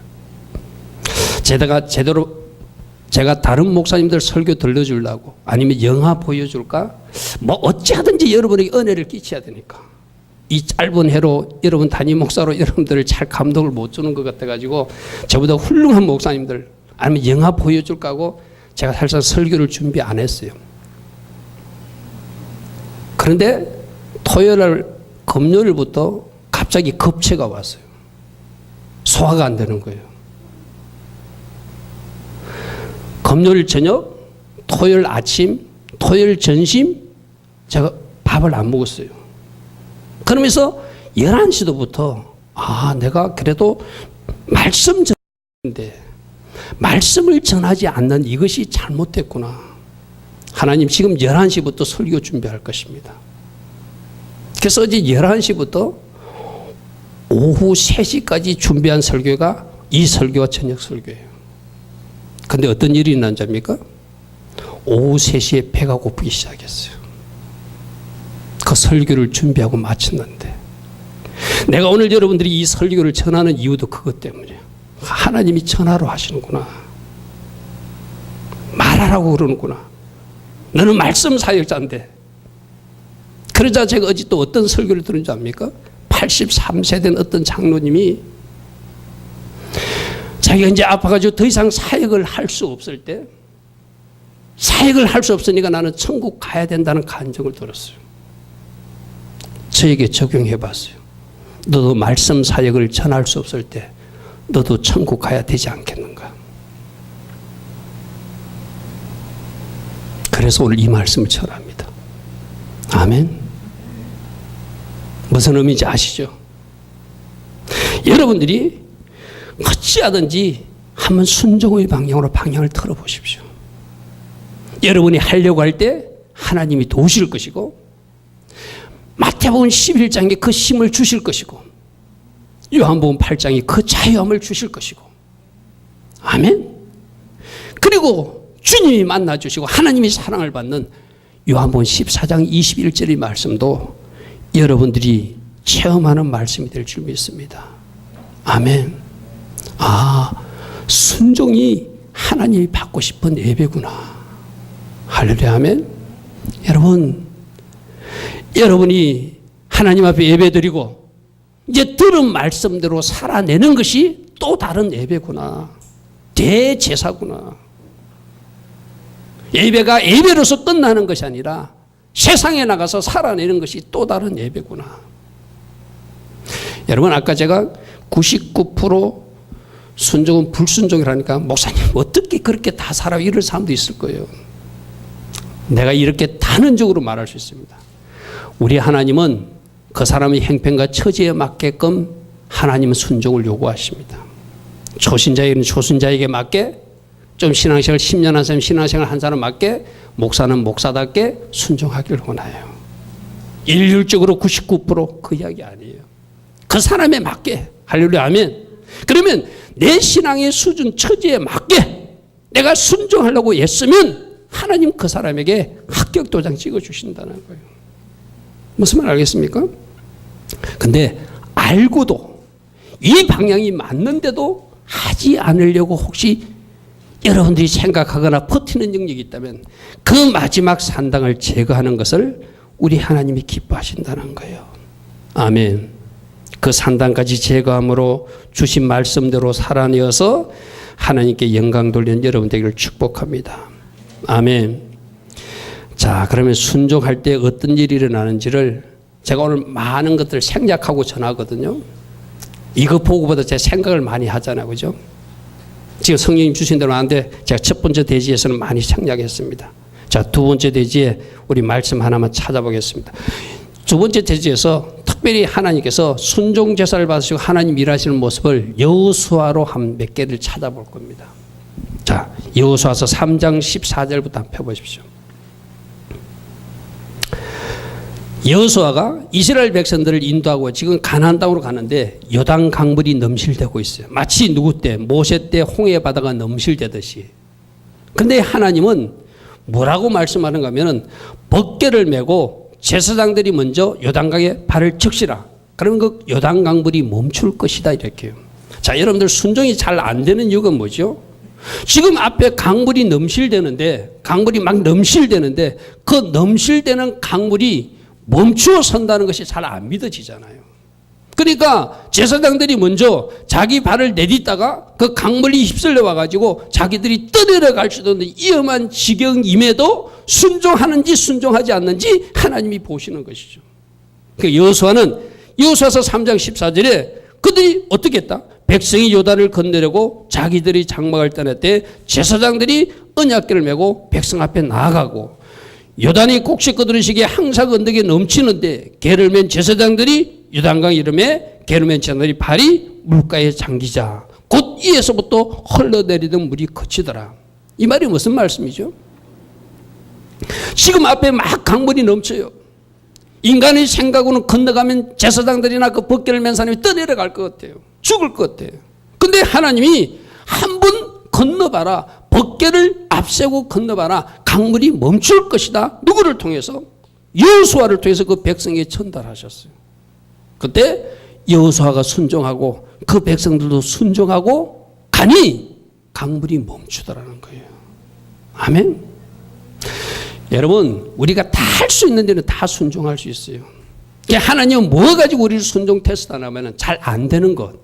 S1: 제가 다른 목사님들 설교 들려주려고 아니면 영화 보여줄까? 뭐 어찌하든지 여러분에게 은혜를 끼쳐야 되니까 이 짧은 해로 여러분 담임 목사로 여러분들을 잘 감동을 못 주는 것 같아가지고 저보다 훌륭한 목사님들 아니면 영화 보여줄까 하고 제가 사실상 설교를 준비 안 했어요. 그런데 토요일 금요일부터 갑자기 급체가 왔어요. 소화가 안 되는 거예요. 금요일 저녁, 토요일 아침, 토요일 점심 제가 밥을 안 먹었어요. 그러면서 11시부터 내가 그래도 말씀 전하는데 말씀을 전하지 않는 이것이 잘못됐구나. 하나님 지금 11시부터 설교 준비할 것입니다. 그래서 어제 11시부터 오후 3시까지 준비한 설교가 이 설교와 저녁 설교예요. 근데 어떤 일이 일어난 줄 압니까? 오후 3시에 배가 고프기 시작했어요. 그 설교를 준비하고 마쳤는데 내가 오늘 여러분들이 이 설교를 전하는 이유도 그것 때문이에요. 하나님이 전하러 하시는구나. 말하라고 그러는구나. 너는 말씀 사역자인데. 그러자 제가 어제 또 어떤 설교를 들은 줄 압니까? 83세 된 어떤 장로님이 자기가 이제 아파가지고 더 이상 사역을 할 수 없을 때 사역을 할 수 없으니까 나는 천국 가야 된다는 간증을 들었어요. 저에게 적용해 봤어요. 너도 말씀 사역을 전할 수 없을 때 너도 천국 가야 되지 않겠는가? 그래서 오늘 이 말씀을 전합니다. 아멘. 무슨 의미인지 아시죠? 여러분들이 어찌하든지 한번 순종의 방향을 틀어보십시오. 여러분이 하려고 할 때 하나님이 도우실 것이고 마태복음 11장에 그 힘을 주실 것이고 요한복음 8장에 그 자유함을 주실 것이고 아멘. 그리고 주님이 만나주시고 하나님이 사랑을 받는 요한복음 14장 21절의 말씀도 여러분들이 체험하는 말씀이 될 줄 믿습니다. 아멘. 순종이 하나님이 받고 싶은 예배구나. 할렐루야. 아멘. 여러분이 하나님 앞에 예배드리고 이제 들은 말씀대로 살아내는 것이 또 다른 예배구나. 대제사구나. 예배가 예배로서 끝나는 것이 아니라 세상에 나가서 살아내는 것이 또 다른 예배구나. 여러분, 아까 제가 99% 순종은 불순종이라니까, 목사님 어떻게 그렇게 다 살아요? 이럴 사람도 있을 거예요. 내가 이렇게 단언적으로 말할 수 있습니다. 우리 하나님은 그 사람의 행편과 처지에 맞게끔 하나님은 순종을 요구하십니다. 초신자에게는 초신자에게 맞게, 좀 신앙생활 10년 한 사람, 신앙생활 한 사람 맞게, 목사는 목사답게 순종하기를 원해요. 일률적으로 99% 그 이야기 아니에요. 그 사람에 맞게. 할렐루야, 아멘. 그러면 내 신앙의 수준, 처지에 맞게 내가 순종하려고 애쓰면 하나님 그 사람에게 합격 도장 찍어주신다는 거예요. 무슨 말 알겠습니까? 근데 알고도 이 방향이 맞는데도 하지 않으려고 혹시 여러분들이 생각하거나 버티는 영역이 있다면 그 마지막 산당을 제거하는 것을 우리 하나님이 기뻐하신다는 거예요. 아멘. 그 산당까지 제거함으로 주신 말씀대로 살아내어서 하나님께 영광 돌리는 여러분 되기를 축복합니다. 아멘. 자, 그러면 순종할 때 어떤 일이 일어나는지를 제가 오늘 많은 것들을 생략하고 전하거든요. 이거 보고보다 제 생각을 많이 하잖아요. 그죠? 지금 성령님 주신 대로 하는데 제가 첫 번째 대지에서는 많이 생략했습니다. 자, 두 번째 대지에 우리 말씀 하나만 찾아보겠습니다. 두 번째 대지에서 특별히 하나님께서 순종 제사를 받으시고 하나님 일하시는 모습을 여호수아로 한 몇 개를 찾아볼 겁니다. 자, 여호수아서 3장 14절부터 한번 펴보십시오. 여호수아가 이스라엘 백성들을 인도하고 지금 가나안 땅으로 가는데 요단 강물이 넘실대고 있어요. 마치 누구 때? 모세 때 홍해 바다가 넘실대듯이. 근데 하나님은 뭐라고 말씀하는가 하면은 벗개를 메고 제사장들이 먼저 요단강에 발을 적시라. 그러면 그 요단 강물이 멈출 것이다 이렇게요. 자, 여러분들 순종이 잘 안 되는 이유가 뭐죠? 지금 앞에 강물이 넘실대는데, 강물이 막 넘실대는데 그 넘실대는 강물이 멈추어 선다는 것이 잘 안 믿어지잖아요. 그러니까 제사장들이 먼저 자기 발을 내딛다가 그 강물이 휩쓸려 와가지고 자기들이 떠내려갈 수도 있는 위험한 지경임에도 순종하는지 순종하지 않는지 하나님이 보시는 것이죠. 그 여호수아는 여호수아서 3장 14절에 그들이 어떻게 했다? 백성이 요단을 건너려고 자기들이 장막을 떠날 때 제사장들이 언약궤를 메고 백성 앞에 나아가고 요단이 곡식 거두르시기에 항상 언덕에 넘치는데 개를 맨 제사장들이 요단강 이름에 개를 맨 제사장들이 발이 물가에 잠기자 곧 이에서부터 흘러내리던 물이 그치더라. 이 말이 무슨 말씀이죠? 지금 앞에 막 강물이 넘쳐요. 인간의 생각으로는 건너가면 제사장들이나 그 벗개를 맨 사람이 떠내려갈 것 같아요. 죽을 것 같아요. 근데 하나님이 한 번 건너봐라. 벗개를 앞세고 건너봐라. 강물이 멈출 것이다. 누구를 통해서? 여호수아를 통해서 그 백성에게 전달하셨어요. 그때 여호수아가 순종하고 그 백성들도 순종하고 가니 강물이 멈추더라는 거예요. 아멘. 여러분, 우리가 다 할 수 있는 데는 다 순종할 수 있어요. 하나님은 뭐 가지고 우리를 순종 테스트 하냐면 잘 안 되는 것,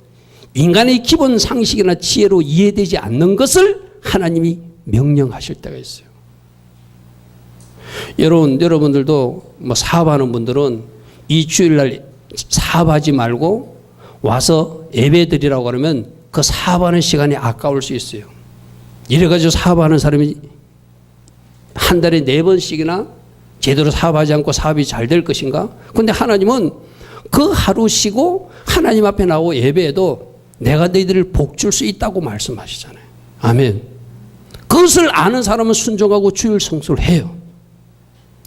S1: 인간의 기본 상식이나 지혜로 이해되지 않는 것을 하나님이 명령하실 때가 있어요. 여러분들도 뭐 사업하는 분들은 이 주일날 사업하지 말고 와서 예배 드리라고 하면 그 사업하는 시간이 아까울 수 있어요. 이래가지고 사업하는 사람이 한 달에 4번씩이나 제대로 사업하지 않고 사업이 잘 될 것인가? 근데 하나님은 그 하루 쉬고 하나님 앞에 나오고 예배해도 내가 너희들을 복 줄 수 있다고 말씀하시잖아요. 아멘. 그것을 아는 사람은 순종하고 주일 성수를 해요.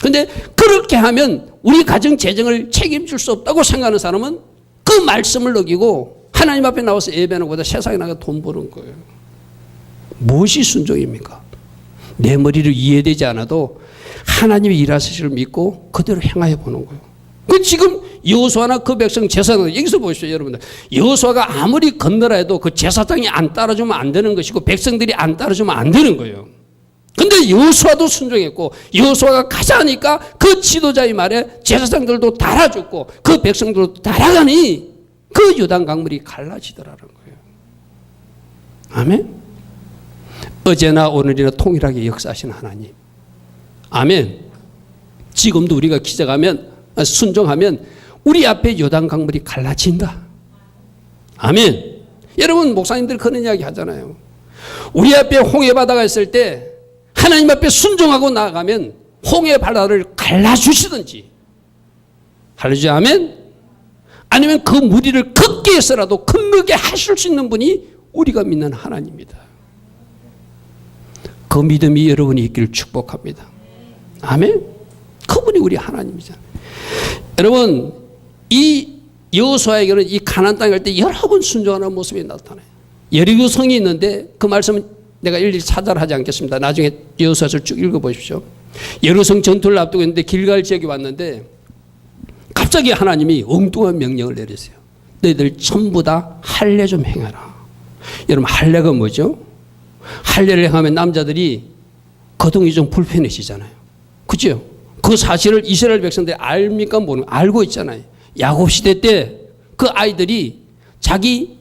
S1: 근데 그렇게 하면 우리 가정 재정을 책임질 수 없다고 생각하는 사람은 그 말씀을 어기고 하나님 앞에 나와서 예배하는 것보다 세상에 나가 돈 버는 거예요. 무엇이 순종입니까? 내 머리로 이해되지 않아도 하나님이 일하시를 믿고 그대로 행하여 보는 거예요. 그 지금 여호수아나 그 백성 제사장 여기서 보십시오, 여러분들. 여호수아가 아무리 건너라 해도 그 제사장이 안 따라주면 안 되는 것이고 백성들이 안 따라주면 안 되는 거예요. 근데 여호수아도 순종했고 여호수아가 가자 하니까 그 지도자의 말에 제사장들도 달아줬고 그 백성들도 달아가니 그 요단 강물이 갈라지더라는 거예요. 아멘. 어제나 오늘이나 통일하게 역사하신 하나님. 아멘. 지금도 우리가 순종하면 우리 앞에 요단 강물이 갈라진다. 아멘. 여러분, 목사님들 그런 이야기 하잖아요. 우리 앞에 홍해 바다가 있을 때 하나님 앞에 순종하고 나아가면 홍해 바다를 갈라주시든지, 할렐루야, 아멘. 아니면 그 무리를 걷게 해서라도 건너게 하실 수 있는 분이 우리가 믿는 하나님입니다. 그 믿음이 여러분이 있기를 축복합니다. 아멘. 그분이 우리 하나님이잖아요. 여러분, 이 여호수아에게는 이 가나안 땅에 갈 때 여러 번 순종하는 모습이 나타나요. 여리고 성이 있는데 그 말씀은 내가 일일이 찾아라 하지 않겠습니다. 나중에 여호수아서를 쭉 읽어보십시오. 여리고 성 전투를 앞두고 있는데 길갈 지역에 왔는데 갑자기 하나님이 엉뚱한 명령을 내리세요. 너희들 전부 다 할례 좀 행하라. 여러분, 할례가 뭐죠? 할례를 행하면 남자들이 거동이 좀 불편해지잖아요. 그죠? 그 사실을 이스라엘 백성들이 압니까? 모르는, 알고 있잖아요. 야곱 시대 때 그 아이들이 자기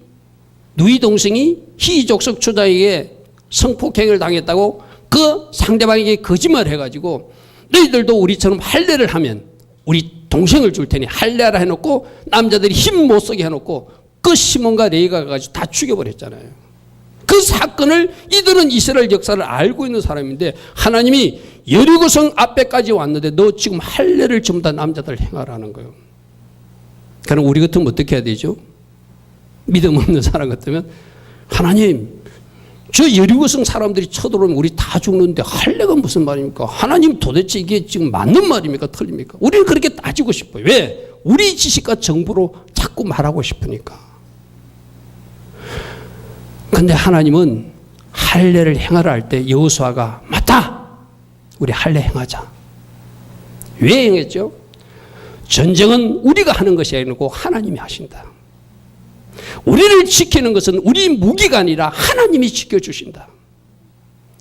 S1: 누이 동생이 희족속 주자에게 성폭행을 당했다고 그 상대방에게 거짓말을 해가지고 너희들도 우리처럼 할례를 하면 우리 동생을 줄 테니 할례하라 해놓고 남자들이 힘 못 쓰게 해놓고 그 시몬과 레위가 가지고 다 죽여버렸잖아요. 그 사건을 이들은 이스라엘 역사를 알고 있는 사람인데 하나님이 여리고성 앞에까지 왔는데 너 지금 할례를 전부 다 남자들 행하라는 거예요. 그럼 우리 같으면 어떻게 해야 되죠? 믿음 없는 사람 같으면 하나님, 저 여리고성 사람들이 쳐들어오면 우리 다 죽는데 할례가 무슨 말입니까? 하나님, 도대체 이게 지금 맞는 말입니까? 틀립니까? 우리는 그렇게 따지고 싶어요. 왜? 우리 지식과 정보로 자꾸 말하고 싶으니까. 근데 하나님은 할례를 행하라 할 때 여호수아가 맞다! 우리 할례 행하자. 왜 행했죠? 전쟁은 우리가 하는 것이 아니고 하나님이 하신다. 우리를 지키는 것은 우리 무기가 아니라 하나님이 지켜주신다.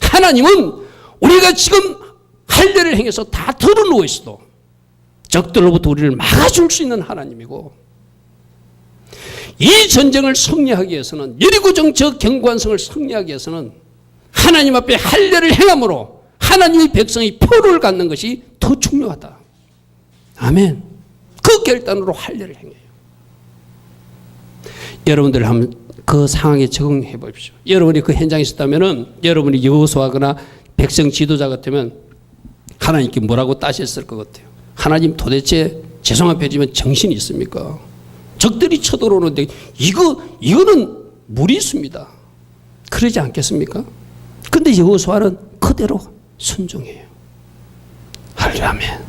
S1: 하나님은 우리가 지금 할례를 행해서 다 털어놓고 있어도 적들로부터 우리를 막아줄 수 있는 하나님이고, 이 전쟁을 승리하기 위해서는, 여리고성 저 견고한성을 승리하기 위해서는 하나님 앞에 할례를 행함으로 하나님의 백성이 표를 갖는 것이 더 중요하다. 아멘. 그 결단으로 할례를 행해요. 여러분들 한번 그 상황에 적응해 보십시오. 여러분이 그 현장에 있었다면 여러분이 여호수아거나 백성 지도자 같으면 하나님께 뭐라고 따셨을 것 같아요? 하나님, 도대체 죄송한 표현이지만 정신이 있습니까? 적들이 쳐들어오는데 이거는 무리수입니다. 그러지 않겠습니까? 근데 여호수아는 그대로 순종해요. 할렐루야, 아멘.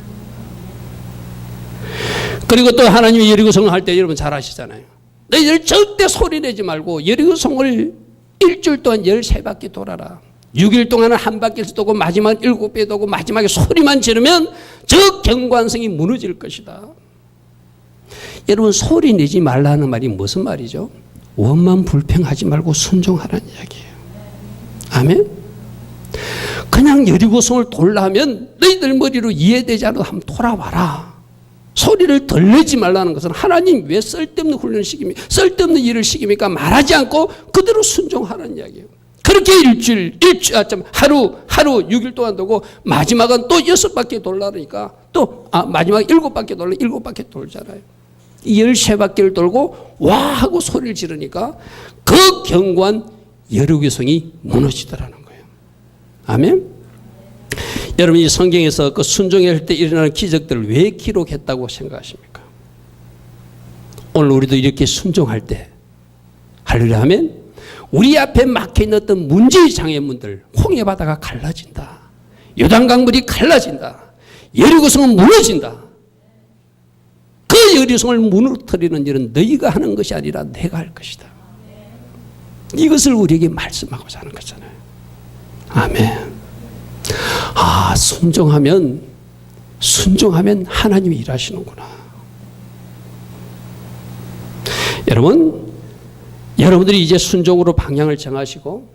S1: 그리고 또 하나님이 여리고성을 할 때 여러분 잘 아시잖아요. 너희들 절대 소리 내지 말고 여리고성을 일주일 동안 13바퀴 돌아라. 6일 동안은 한 바퀴를 돌고 마지막 7배 돌고 마지막에 소리만 지르면 저 견고한성이 무너질 것이다. 여러분, 소리 내지 말라는 말이 무슨 말이죠? 원만 불평하지 말고 순종하라는 이야기예요. 아멘? 그냥 여리고성을 돌라 하면 너희들 머리로 이해되지 않아도 한번 돌아와라. 소리를 덜 내지 말라는 것은 하나님 왜 쓸데없는 훈련을 시킵니까? 쓸데없는 일을 시킵니까? 말하지 않고 그대로 순종하라는 이야기예요. 그렇게 하루 6일 동안 돌고 마지막은 또 6바퀴 돌라니까 또 마지막 7바퀴 돌라 7바퀴 돌잖아요. 13바퀴를 돌고 와 하고 소리를 지르니까 그 견고한 여리고성이 무너지더라는 거예요. 아멘. 여러분, 이 성경에서 그 순종할 때 일어나는 기적들을 왜 기록했다고 생각하십니까? 오늘 우리도 이렇게 순종할 때 할렐루야 하면 우리 앞에 막혀있는 어떤 문제의 장애물들, 홍해 바다가 갈라진다. 요단강물이 갈라진다. 여리고성은 무너진다. 그 여리고성을 무너뜨리는 일은 너희가 하는 것이 아니라 내가 할 것이다. 이것을 우리에게 말씀하고자 하는 거잖아요. 아멘. 순종하면 하나님이 일하시는구나. 여러분들이 이제 순종으로 방향을 정하시고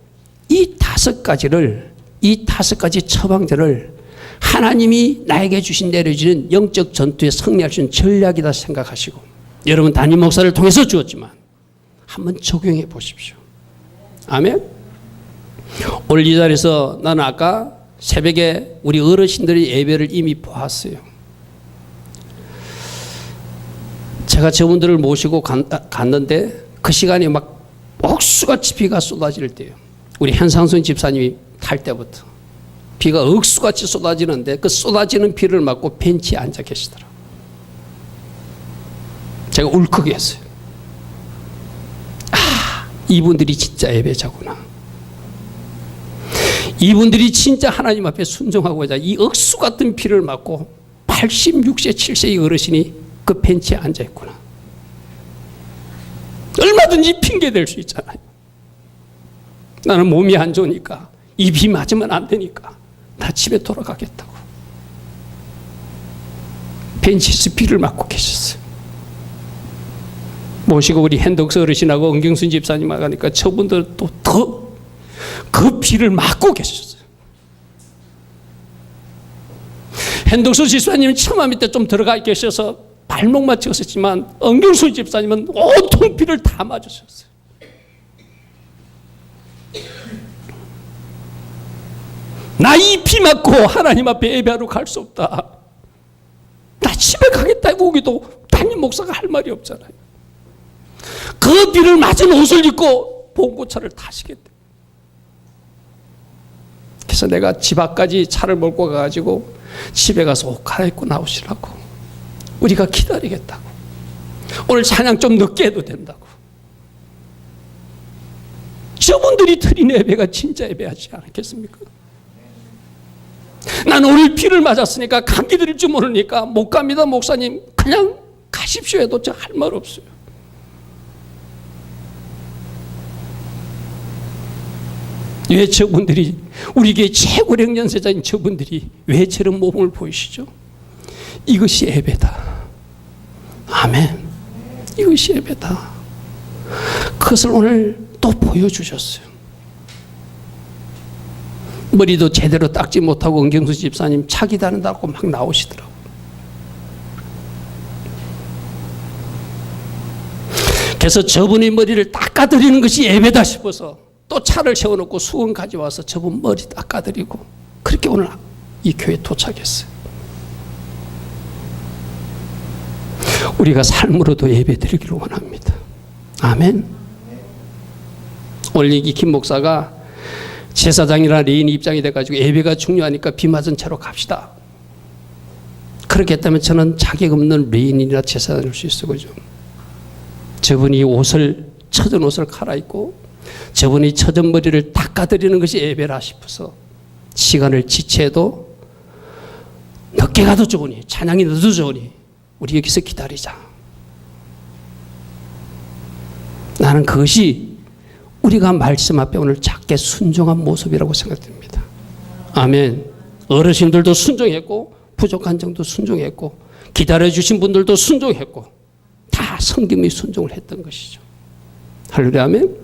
S1: 이 5가지 처방들을 하나님이 나에게 내려주는 영적 전투에 승리할 수 있는 전략이다 생각하시고, 여러분 담임 목사를 통해서 주었지만 한번 적용해 보십시오. 아멘. 오늘 이 자리에서 나는 아까 새벽에 우리 어르신들의 예배를 이미 보았어요. 제가 저분들을 모시고 갔는데 그 시간에 막 억수같이 비가 쏟아질 때요. 우리 현상순 집사님이 탈 때부터 비가 억수같이 쏟아지는데 그 쏟아지는 비를 맞고 벤치에 앉아 계시더라고요. 제가 울컥했어요. 이분들이 진짜 예배자구나. 이분들이 진짜 하나님 앞에 순종하고자 이 억수 같은 비를 맞고 80, 60, 7세의 어르신이 그 벤치에 앉아 있구나. 얼마든지 핑계 댈 수 있잖아요. 나는 몸이 안 좋으니까, 이 비 맞으면 안 되니까 나 집에 돌아가겠다고. 벤치에서 비를 맞고 계셨어요. 모시고 우리 핸덕스 어르신하고 은경순 집사님 하니까 저분들 또 더 그 비를 맞고 계셨어요. 핸덕스 집사님은 처마 밑에 좀 들어가 계셔서 발목만 찍었었지만 은경순 집사님은 온통 비를 다 맞으셨어요. 나 이 비 맞고 하나님 앞에 예배하러 갈 수 없다. 나 집에 가겠다 오기도 담임 목사가 할 말이 없잖아요. 그 비를 맞은 옷을 입고 봉고차를 타시겠대. 그래서 내가 집 앞까지 차를 몰고 가가지고 집에 가서 옷 갈아입고 나오시라고. 우리가 기다리겠다고. 오늘 찬양 좀 늦게 해도 된다고. 저분들이 드린 예배가 진짜 예배하지 않겠습니까? 나는 오늘 비를 맞았으니까 감기 들릴 줄 모르니까 못 갑니다 목사님. 그냥 가십시오 해도 저 할 말 없어요. 왜 저분들이 우리 교회 최고령 연세자인 저분들이 왜 저런 모범을 보이시죠? 이것이 예배다. 아멘. 이것이 예배다. 그것을 오늘 또 보여주셨어요. 머리도 제대로 닦지 못하고 은경수 집사님 차기 다닌다고 막 나오시더라고요. 그래서 저분의 머리를 닦아드리는 것이 예배다 싶어서 또 차를 세워놓고 수건 가져와서 저분 머리 닦아드리고 그렇게 오늘 이 교회에 도착했어요. 우리가 삶으로도 예배 드리기를 원합니다. 아멘. 오늘 이 김 목사가 제사장이나 레인 입장이 돼가지고 예배가 중요하니까 비 맞은 채로 갑시다. 그렇게 했다면 저는 자격 없는 레인이나 제사장일 수 있어. 그죠? 저분이 처진 옷을 갈아입고 저분이 처진 머리를 닦아드리는 것이 예배라 싶어서 시간을 지체해도 늦게 가도 좋으니 찬양이 늦어도 좋으니 우리 여기서 기다리자. 나는 그것이 우리가 말씀 앞에 오늘 작게 순종한 모습이라고 생각됩니다. 아멘. 어르신들도 순종했고 부족한 정도 순종했고 기다려주신 분들도 순종했고 다 성김이 순종을 했던 것이죠. 할렐루야. 아멘.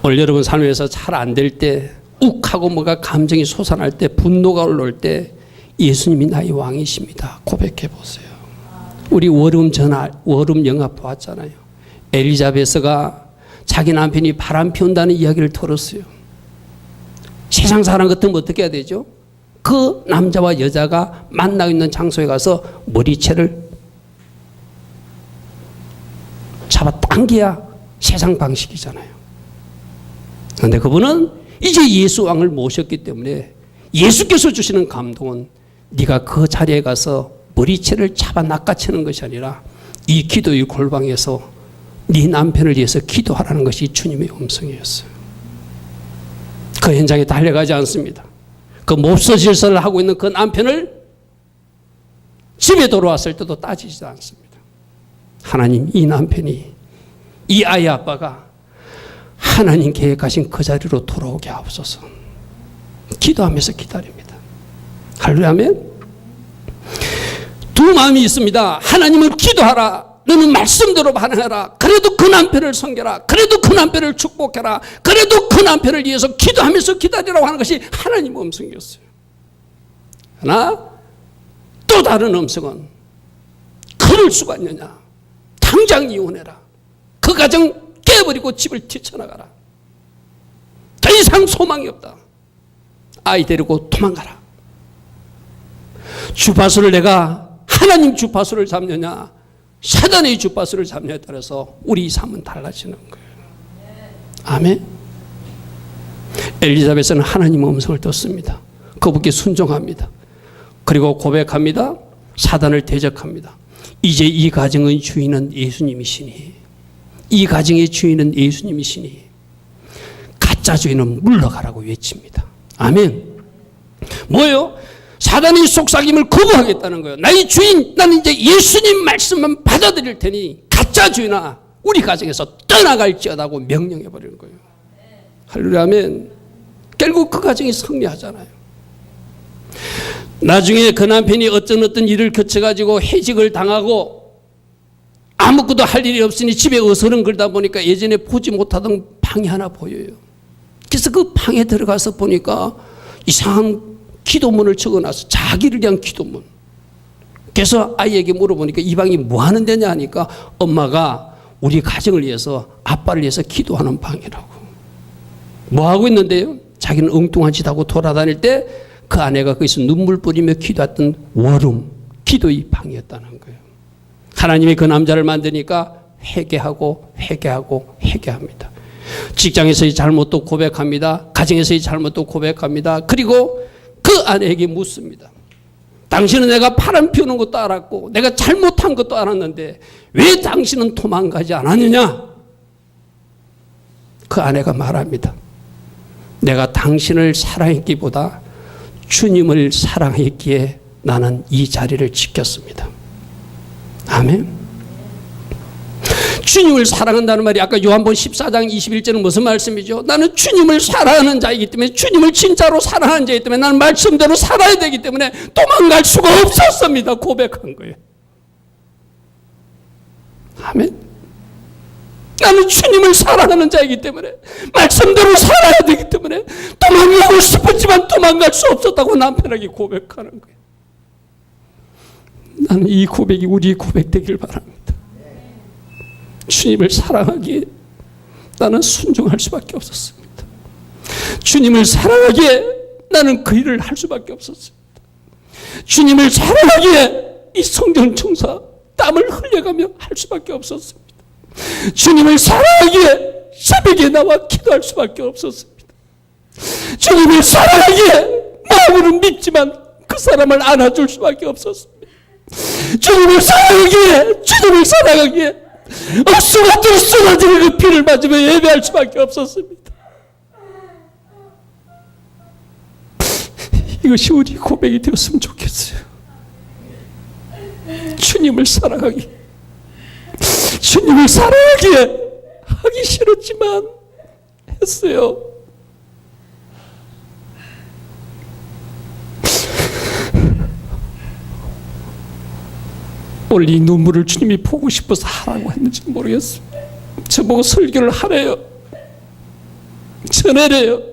S1: 오늘 여러분 삶에서 잘 안 될 때 욱하고 뭐가 감정이 솟아날 때 분노가 올라올 때 예수님이 나의 왕이십니다. 고백해 보세요. 우리 월음 영화 보았잖아요. 엘리자베스가 자기 남편이 바람 피운다는 이야기를 들었어요. 세상 사람 같으면 어떻게 해야 되죠? 그 남자와 여자가 만나고 있는 장소에 가서 머리채를 잡아당겨야 세상 방식이잖아요. 그런데 그분은 이제 예수 왕을 모셨기 때문에 예수께서 주시는 감동은 네가 그 자리에 가서 머리채를 잡아 낚아채는 것이 아니라 이 기도의 골방에서 네 남편을 위해서 기도하라는 것이 주님의 음성이었어요. 그 현장에 달려가지 않습니다. 그 몹쓸 질서를 하고 있는 그 남편을 집에 돌아왔을 때도 따지지 않습니다. 하나님, 이 남편이 이 아이 아빠가 하나님 계획하신 그 자리로 돌아오게 하옵소서. 기도하면서 기다립니다. 할렐루야. 두 마음이 있습니다. 하나님을 기도하라. 너는 말씀대로 반응하라. 그래도 그 남편을 섬겨라. 그래도 그 남편을 축복해라. 그래도 그 남편을 위해서 기도하면서 기다리라고 하는 것이 하나님의 음성이었어요. 그러나 또 다른 음성은 그럴 수가 있느냐. 당장 이혼해라. 그 가정 깨버리고 집을 뛰쳐나가라. 더 이상 소망이 없다. 아이 데리고 도망가라. 주파수를 내가 하나님 주파수를 잡느냐 사단의 주파수를 잡냐에 따라서 우리 삶은 달라지는 거예요. 아멘. 엘리자벳은 하나님의 음성을 듣습니다. 그분께 순종합니다. 그리고 고백합니다. 사단을 대적합니다. 이제 이 가정의 주인은 예수님이시니, 이 가정의 주인은 예수님이시니 가짜 주인은 물러가라고 외칩니다. 아멘. 뭐예요? 사단의 속삭임을 거부하겠다는 거예요. 나의 주인, 나는 이제 예수님 말씀만 받아들일 테니 가짜 주인아 우리 가정에서 떠나갈지어다고 명령해버리는 거예요. 할렐루야. 아멘. 결국 그 가정이 승리하잖아요. 나중에 그 남편이 어떤 일을 거쳐가지고 해직을 당하고 아무것도 할 일이 없으니 집에 어서는 걸다 보니까 예전에 보지 못하던 방이 하나 보여요. 그래서 그 방에 들어가서 보니까 이상한 기도문을 적어놔서 자기를 위한 기도문. 그래서 아이에게 물어보니까 이 방이 뭐 하는 데냐 하니까 엄마가 우리 가정을 위해서, 아빠를 위해서 기도하는 방이라고. 뭐 하고 있는데요? 자기는 엉뚱한 짓 하고 돌아다닐 때 그 아내가 거기서 눈물 뿌리며 기도했던 워룸, 기도의 방이었다는 거예요. 하나님이 그 남자를 만드니까 회개하고 회개합니다. 직장에서의 잘못도 고백합니다. 가정에서의 잘못도 고백합니다. 그리고 그 아내에게 묻습니다. 당신은 내가 바람 피우는 것도 알았고 내가 잘못한 것도 알았는데 왜 당신은 도망가지 않았느냐? 그 아내가 말합니다. 내가 당신을 사랑했기보다 주님을 사랑했기에 나는 이 자리를 지켰습니다. 아멘. 주님을 사랑한다는 말이 아까 요한복음 14장 21절은 무슨 말씀이죠? 나는 주님을 사랑하는 자이기 때문에, 주님을 진짜로 사랑하는 자이기 때문에 나는 말씀대로 살아야 되기 때문에 도망갈 수가 없었습니다. 고백한 거예요. 아멘. 나는 주님을 사랑하는 자이기 때문에 말씀대로 살아야 되기 때문에 도망가고 싶었지만 도망갈 수 없었다고 남편에게 고백하는 거예요. 나는 이 고백이 우리 고백 되길 바랍니다. 주님을 사랑하기에 나는 순종할 수밖에 없었습니다. 주님을 사랑하기에 나는 그 일을 할 수밖에 없었습니다. 주님을 사랑하기에 이 성전 청사 땀을 흘려가며 할 수밖에 없었습니다. 주님을 사랑하기에 새벽에 나와 기도할 수밖에 없었습니다. 주님을 사랑하기에 마음으로 믿지만 그 사람을 안아줄 수밖에 없었습니다. 주님을 사랑하기에 억수같은 쏟아지는 그 피를 맞으며 예배할 수밖에 없었습니다. 이것이 우리 고백이 되었으면 좋겠어요. 주님을 사랑하기에 하기 싫었지만 했어요. 오늘 이 눈물을 주님이 보고 싶어서 하라고 했는지 모르겠어요. 저보고 설교를 하래요. 전해래요.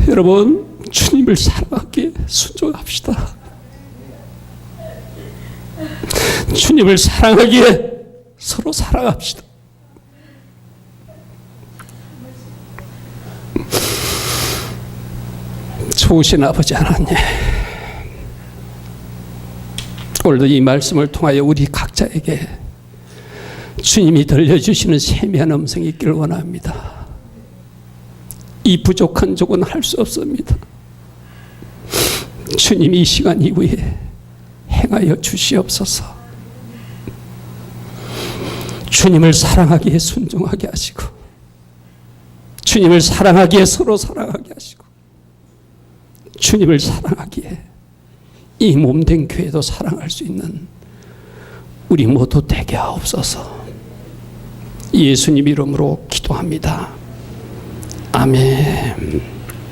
S1: 여러분, 주님을 사랑하기에 순종합시다. 주님을 사랑하기에 서로 사랑합시다. 좋으신 아버지 하나님, 오늘도 이 말씀을 통하여 우리 각자에게 주님이 들려주시는 세미한 음성이 있기를 원합니다. 이 부족한 족은 할 수 없습니다. 주님이 이 시간 이후에 행하여 주시옵소서. 주님을 사랑하기에 순종하게 하시고, 주님을 사랑하기에 서로 사랑하게 하시고, 주님을 사랑하기에 이 몸된 교회도 사랑할 수 있는 우리 모두 되게 하옵소서. 예수님 이름으로 기도합니다. 아멘.